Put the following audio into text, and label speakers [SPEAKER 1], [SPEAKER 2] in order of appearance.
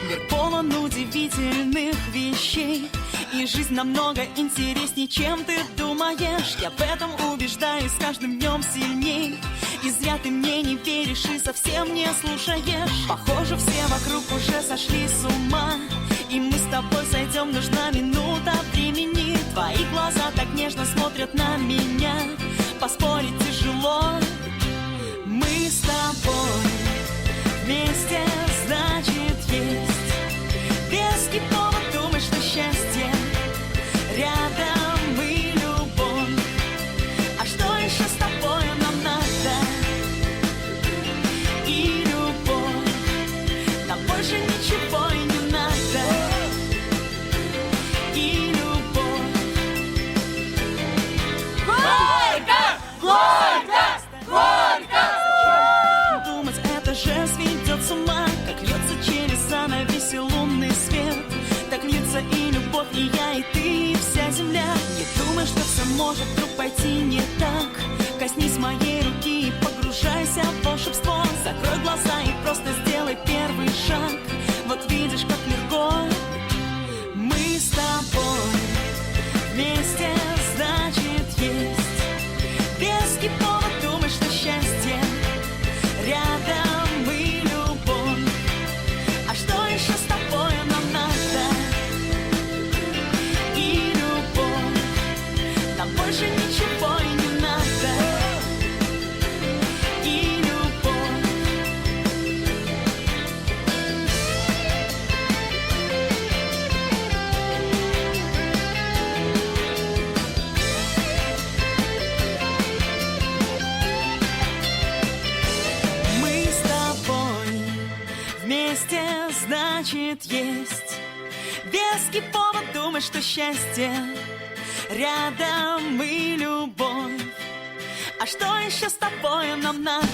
[SPEAKER 1] Мир полон удивительных вещей, и жизнь намного интереснее, чем ты думаешь. Я в этом убеждаюсь с каждым днем сильней. И зря ты мне не веришь и совсем не слушаешь. Похоже, все вокруг уже сошли с ума, и мы с тобой сойдем, нужна минута времени. Твои глаза так нежно смотрят на меня, поспорить тяжело. Мы с тобой вместе, значит, есть веский повод думать, что счастье рядом и любовь. А что еще с тобой нам надо? И любовь. Нам больше ничего и не надо. И любовь.
[SPEAKER 2] Горько! Горько! Горько!
[SPEAKER 1] Думать, это же сведет с ума. Как льется через занавеси лунный свет, так льется и любовь, и я, и ты, и вся земля. Не думай, что все может вдруг пойти не так. Коснись моей руки и погружайся в волшебство. Закрой глаза и просто сделай первый шаг. Вот видишь, как легко. Мы с тобой вместе, значит, есть веский повод думать, что счастье рядом и любовь. А что еще с тобой нам надо? И любовь. Нам больше ничего и не надо. И любовь. Мы с тобой вместе, значит, есть веский повод думать, что счастье рядом и любовь. А что еще с тобой нам надо?